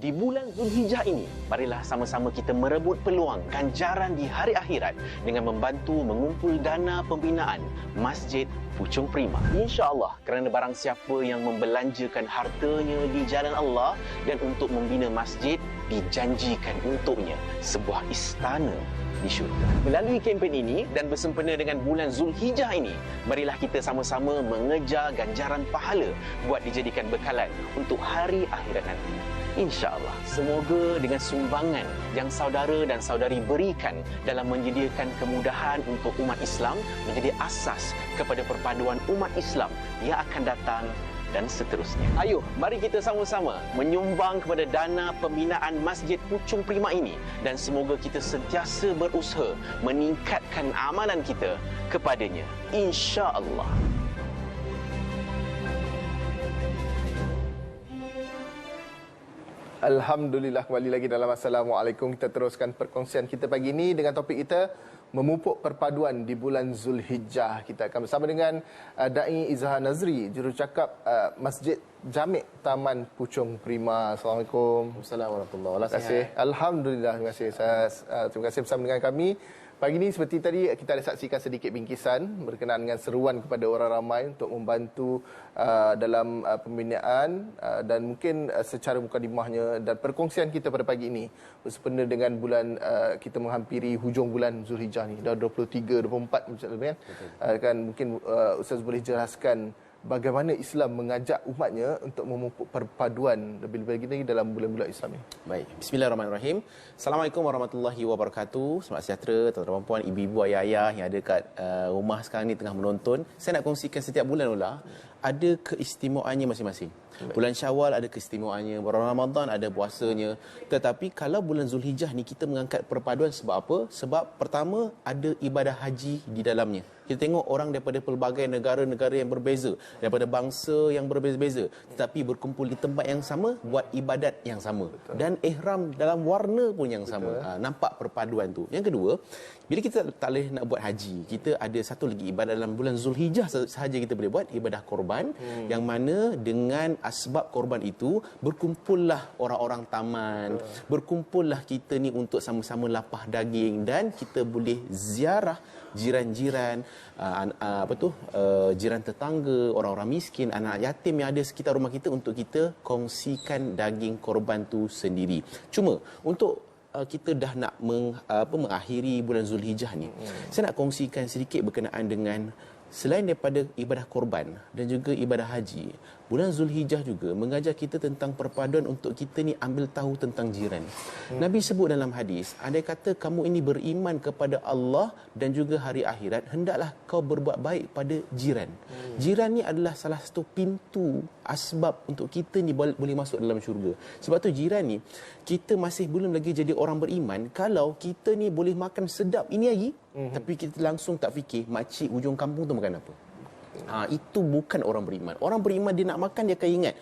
Di bulan Zulhijjah ini, marilah sama-sama kita merebut peluang ganjaran di hari akhirat dengan membantu mengumpul dana pembinaan Masjid Puchong Prima. InsyaAllah, kerana barang siapa yang membelanjakan hartanya di jalan Allah dan untuk membina masjid, dijanjikan untuknya sebuah istana di syurga. Melalui kempen ini dan bersempena dengan bulan Zulhijjah ini, marilah kita sama-sama mengejar ganjaran pahala buat dijadikan bekalan untuk hari akhirat nanti. InsyaAllah, semoga dengan sumbangan yang saudara dan saudari berikan dalam menyediakan kemudahan untuk umat Islam menjadi asas kepada perpaduan umat Islam yang akan datang dan seterusnya. Ayuh, mari kita sama-sama menyumbang kepada dana pembinaan Masjid Puchong Prima ini dan semoga kita sentiasa berusaha meningkatkan amalan kita kepadanya. InsyaAllah. Alhamdulillah, kembali lagi dalam Assalamualaikum. Kita teruskan perkongsian kita pagi ini dengan topik kita memupuk perpaduan di bulan Zulhijjah. Kita akan bersama dengan Da'i Izhar Nazri, jurucakap Masjid Jami' Taman Puchong Prima. Assalamualaikum. Assalamualaikum warahmatullahi wabarakatuh. Terima kasih. Alhamdulillah, terima kasih. Terima kasih bersama dengan kami. Pagi ini seperti tadi kita ada saksikan sedikit bingkisan berkenaan dengan seruan kepada orang ramai untuk membantu dalam pembinaan dan mungkin secara mukadimahnya dan perkongsian kita pada pagi ini bersempena dengan bulan kita menghampiri hujung bulan Zulhijjah ni dah 23 24 macam tu kan. Kan mungkin Ustaz boleh jelaskan bagaimana Islam mengajak umatnya untuk memupuk perpaduan lebih-lebih lagi dalam bulan-bulan Islam ini. Baik, bismillahirrahmanirrahim. Assalamualaikum warahmatullahi wabarakatuh. Selamat sejahtera tuan-tuan dan puan, ibu-ibu, ayah-ayah yang ada kat rumah sekarang ni tengah menonton. Saya nak kongsikan setiap bulan ada keistimewaannya masing-masing. Bulan Syawal ada keistimewaannya, bulan Ramadan ada puasanya. Tetapi kalau bulan Zulhijjah ni kita mengangkat perpaduan sebab apa? Sebab pertama ada ibadah haji di dalamnya. Kita tengok orang daripada pelbagai negara-negara yang berbeza, daripada bangsa yang berbeza-beza, tetapi berkumpul di tempat yang sama, buat ibadat yang sama. Betul. Dan ihram dalam warna pun yang sama. Nampak perpaduan tu. Yang kedua, bila kita tak boleh nak buat haji, kita ada satu lagi ibadat dalam bulan Zulhijjah sahaja kita boleh buat, ibadah korban, yang mana dengan asbab korban itu berkumpullah orang-orang taman, berkumpullah kita ni untuk sama-sama lapah daging dan kita boleh ziarah jiran-jiran, jiran tetangga, orang-orang miskin, anak yatim yang ada sekitar rumah kita untuk kita kongsikan daging korban tu sendiri. Cuma untuk kita dah nak mengakhiri bulan Zulhijjah ni, saya nak kongsikan sedikit berkenaan dengan selain daripada ibadah korban dan juga ibadah haji, bulan Zulhijjah juga mengajar kita tentang perpaduan untuk kita ni ambil tahu tentang jiran. Nabi sebut dalam hadis, andai kata kamu ini beriman kepada Allah dan juga hari akhirat, hendaklah kau berbuat baik pada jiran. Jiran ni adalah salah satu pintu asbab untuk kita ni boleh masuk dalam syurga. Sebab tu jiran ni kita masih belum lagi jadi orang beriman kalau kita ni boleh makan sedap ini hari, tapi kita langsung tak fikir makcik ujung kampung tu makan apa. Itu bukan orang beriman. Orang beriman dia nak makan, dia akan ingat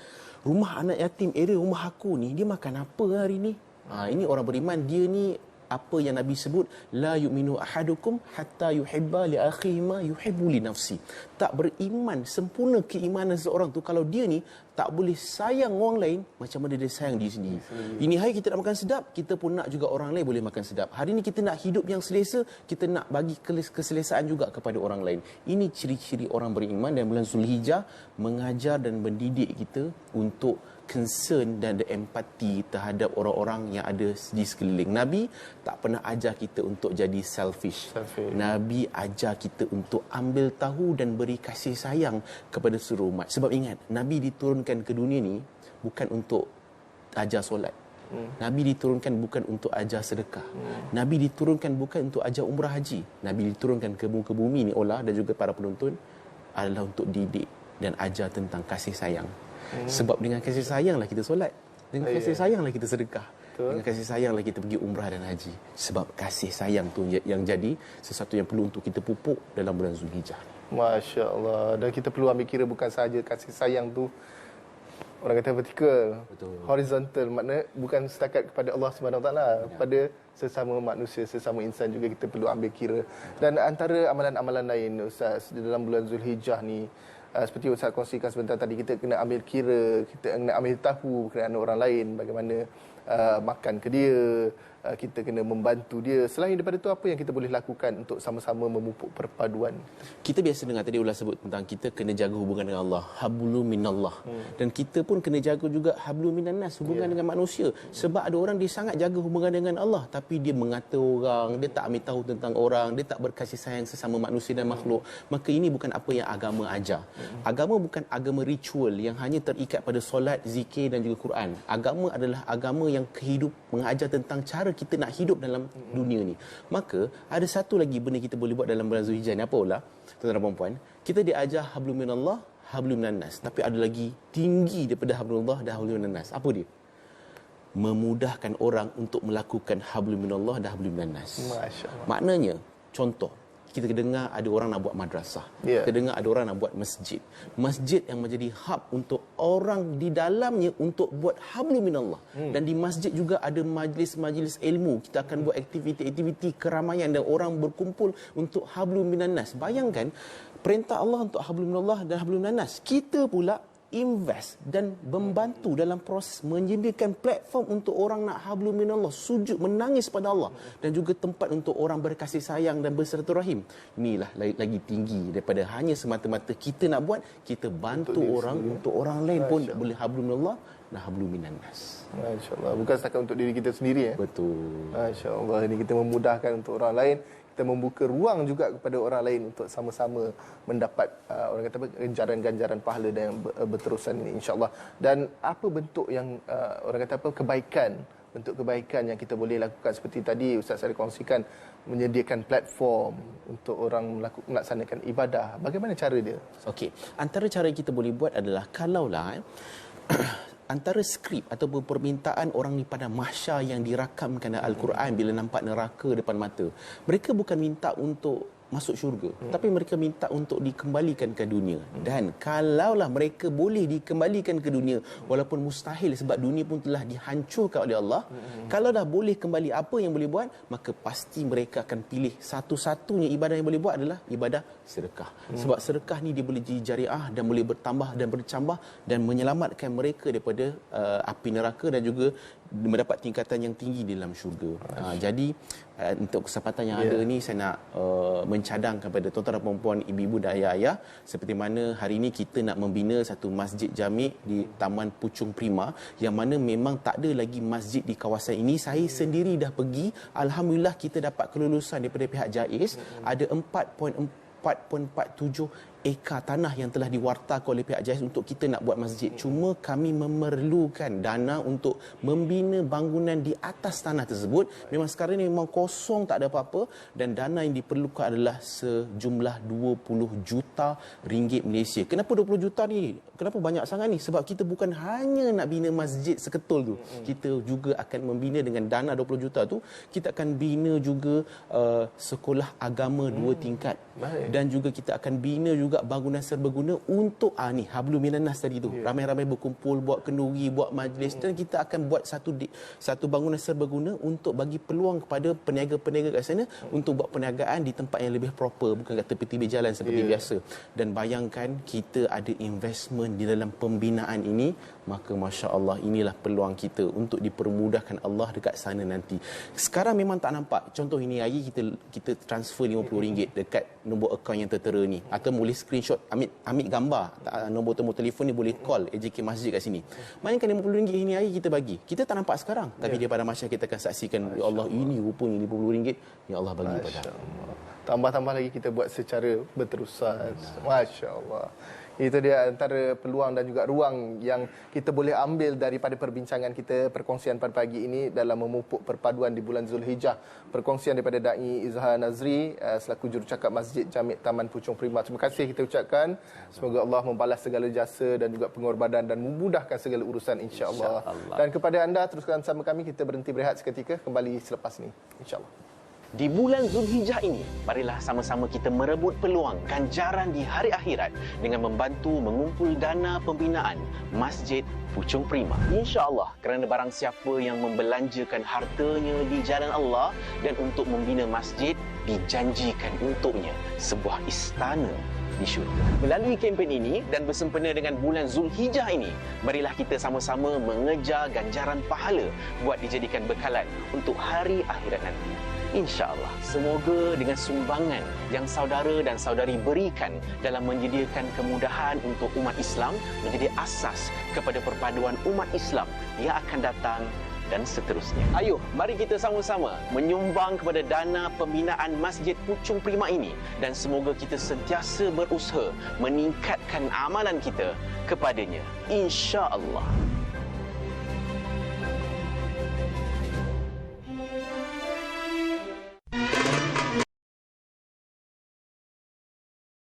rumah anak yatim area rumah aku ni, dia makan apa hari ni. Ini orang beriman, dia ni apa yang Nabi sebut, la yu'minu ahadukum hatta yuhibba li akhihi ma yuhibbu li nafsi. Tak beriman sempurna keimanan seseorang tu kalau dia ni tak boleh sayang orang lain macam mana dia sayang diri sendiri. Ini hari kita nak makan sedap, kita pun nak juga orang lain boleh makan sedap. Hari ni kita nak hidup yang selesa, kita nak bagi keselesaan juga kepada orang lain. Ini ciri-ciri orang beriman dan bulan Zulhijjah mengajar dan mendidik kita untuk concern dan ada empati terhadap orang-orang yang ada di sekeliling. Nabi tak pernah ajar kita untuk jadi selfish. Nabi ajar kita untuk ambil tahu dan beri kasih sayang kepada seluruh umat. Sebab ingat, Nabi diturunkan ke dunia ni bukan untuk ajar solat. Nabi diturunkan bukan untuk ajar sedekah. Nabi diturunkan bukan untuk ajar umrah haji. Nabi diturunkan ke muka bumi ni dan juga para penonton adalah untuk didik dan ajar tentang kasih sayang. Sebab dengan kasih sayanglah kita solat, dengan kasih sayanglah kita sedekah, dengan kasih sayanglah kita pergi umrah dan haji. Sebab kasih sayang tu yang jadi sesuatu yang perlu untuk kita pupuk dalam bulan Zulhijjah. Masya Allah. Dan kita perlu ambil kira bukan sahaja kasih sayang tu orang kata vertikal, horizontal, maknanya bukan setakat kepada Allah SWT, kepada sesama manusia, sesama insan juga kita perlu ambil kira. Dan antara amalan-amalan lain Ustaz dalam bulan Zulhijjah ni, seperti Ustaz kongsikan sebentar tadi, kita kena ambil kira, kita kena ambil tahu berkenaan orang lain, bagaimana makan ke dia, kita kena membantu dia. Selain daripada itu, apa yang kita boleh lakukan untuk sama-sama memupuk perpaduan? Kita biasa dengar tadi ulas sebut tentang kita kena jaga hubungan dengan Allah, hablum minallah. Dan kita pun kena jaga juga hablum minannas, hubungan dengan manusia. Sebab ada orang dia sangat jaga hubungan dengan Allah, tapi dia mengata orang, dia tak ambil tahu tentang orang, dia tak berkasih sayang sesama manusia dan makhluk. Maka ini bukan apa yang agama ajar. Agama bukan agama ritual yang hanya terikat pada solat, zikir dan juga Quran. Agama adalah agama yang mengajar tentang cara kita nak hidup dalam dunia ni. Maka ada satu lagi benda kita boleh buat dalam bulan Zulhijjah ni. Apa pula, tuan-tuan dan puan-puan? Kita diajar hablum minallah, hablum minannas. Tapi ada lagi tinggi daripada hablullah dan hablum minannas. Apa dia? Memudahkan orang untuk melakukan hablum minallah dan hablum minannas. Masya-Allah. Maknanya, contoh, kita dengar ada orang nak buat madrasah. Kita dengar ada orang nak buat masjid. Masjid yang menjadi hub untuk orang di dalamnya untuk buat hablum minallah. Dan di masjid juga ada majlis-majlis ilmu. Kita akan buat aktiviti-aktiviti keramaian dan orang berkumpul untuk hablum minannas. Bayangkan perintah Allah untuk hablum minallah dan hablum minannas. Kita pula invest dan membantu dalam proses menyediakan platform untuk orang nak hablum minallah, sujud menangis pada Allah, dan juga tempat untuk orang berkasih sayang dan bersilaturahim. Inilah lagi tinggi daripada hanya semata-mata kita nak buat, kita bantu orang sendiri. Untuk orang lain pun boleh hablum minallah dan hablum minannas. Masya-Allah, bukan setakat untuk diri kita sendiri. Betul. Masya-Allah, ini kita memudahkan untuk orang lain, kita membuka ruang juga kepada orang lain untuk sama-sama mendapat orang kata ganjaran-ganjaran pahala dan berterusan ini, insya-Allah. Dan apa bentuk yang orang kata kebaikan, bentuk kebaikan yang kita boleh lakukan seperti tadi Ustaz Sari kongsikan, menyediakan platform untuk orang melaksanakan ibadah. Bagaimana cara dia? Okey, antara cara yang kita boleh buat adalah kalaulah antara skrip ataupun permintaan orang di padang mahsyar yang dirakamkan dalam Al-Quran bila nampak neraka depan mata, mereka bukan minta untuk masuk syurga, tapi mereka minta untuk dikembalikan ke dunia. Dan kalaulah mereka boleh dikembalikan ke dunia, walaupun mustahil sebab dunia pun telah dihancurkan oleh Allah, kalau dah boleh kembali, apa yang boleh buat? Maka pasti mereka akan pilih satu-satunya ibadah yang boleh buat adalah ibadah sedekah. Sebab sedekah ni dia boleh jadi jariah dan boleh bertambah dan bercambah dan menyelamatkan mereka daripada api neraka dan juga mendapat tingkatan yang tinggi di dalam syurga. Jadi untuk kesempatan yang ada ni, saya nak mencadangkan kepada tuan-tuan dan puan-puan, ibu-ibu dan ayah-ayah, seperti mana hari ini kita nak membina satu masjid jami' di Taman Puchong Prima, yang mana memang tak ada lagi masjid di kawasan ini. Saya sendiri dah pergi, alhamdulillah kita dapat kelulusan daripada pihak JAIZ. Ada 4.47 ekar tanah yang telah diwartakan oleh pihak JAIZ untuk kita nak buat masjid. Cuma kami memerlukan dana untuk membina bangunan di atas tanah tersebut. Memang sekarang ini memang kosong, tak ada apa-apa, dan dana yang diperlukan adalah sejumlah 20 juta ringgit Malaysia. Kenapa 20 juta ni? Kenapa banyak sangat ni? Sebab kita bukan hanya nak bina masjid seketul tu. Kita juga akan membina dengan dana 20 juta tu, kita akan bina juga sekolah agama 2 tingkat. Dan juga kita akan bina juga bangunan serbaguna untuk ni hablum minannas tadi tu. Ramai-ramai berkumpul, buat kenduri, buat majlis, dan kita akan buat satu bangunan serbaguna untuk bagi peluang kepada peniaga-peniaga kat sana untuk buat perniagaan di tempat yang lebih proper, bukan kat tepi-tepi jalan seperti biasa. Dan bayangkan kita ada investment di dalam pembinaan ini, maka masya-Allah inilah peluang kita untuk dipermudahkan Allah dekat sana nanti. Sekarang memang tak nampak. Contoh ini hari kita transfer RM50 dekat nombor akaun yang tertera ni, atau boleh screenshot, ambil gambar nombor telefon ni, boleh call AJK Masjid kat sini. Bayangkan RM50 ini hari kita bagi. Kita tak nampak sekarang, tapi di pada masa kita akan saksikan, ya Allah, ini rupanya RM50 ya Allah bagi pada. Tambah-tambah lagi kita buat secara berterusan. Masya-Allah. Itu dia antara peluang dan juga ruang yang kita boleh ambil daripada perbincangan kita, perkongsian pada pagi ini dalam memupuk perpaduan di bulan Zulhijjah. Perkongsian daripada Da'i Izhar Nazri selaku jurucakap Masjid Jami' Taman Puchong Prima. Terima kasih kita ucapkan. Semoga Allah membalas segala jasa dan juga pengorbanan dan memudahkan segala urusan, insya-Allah. Dan kepada anda, teruskan bersama kami. Kita berhenti berehat seketika, kembali selepas ini, insya-Allah. Di bulan Zulhijjah ini, marilah sama-sama kita merebut peluang ganjaran di hari akhirat dengan membantu mengumpul dana pembinaan Masjid Puchong Prima. InsyaAllah, kerana barang siapa yang membelanjakan hartanya di jalan Allah dan untuk membina masjid, dijanjikan untuknya sebuah istana di syurga. Melalui kempen ini dan bersempena dengan bulan Zulhijjah ini, marilah kita sama-sama mengejar ganjaran pahala buat dijadikan bekalan untuk hari akhirat nanti. InsyaAllah, semoga dengan sumbangan yang saudara dan saudari berikan dalam menyediakan kemudahan untuk umat Islam menjadi asas kepada perpaduan umat Islam yang akan datang dan seterusnya. Ayuh, mari kita sama-sama menyumbang kepada dana pembinaan Masjid Puchong Prima ini dan semoga kita sentiasa berusaha meningkatkan amalan kita kepadanya. InsyaAllah.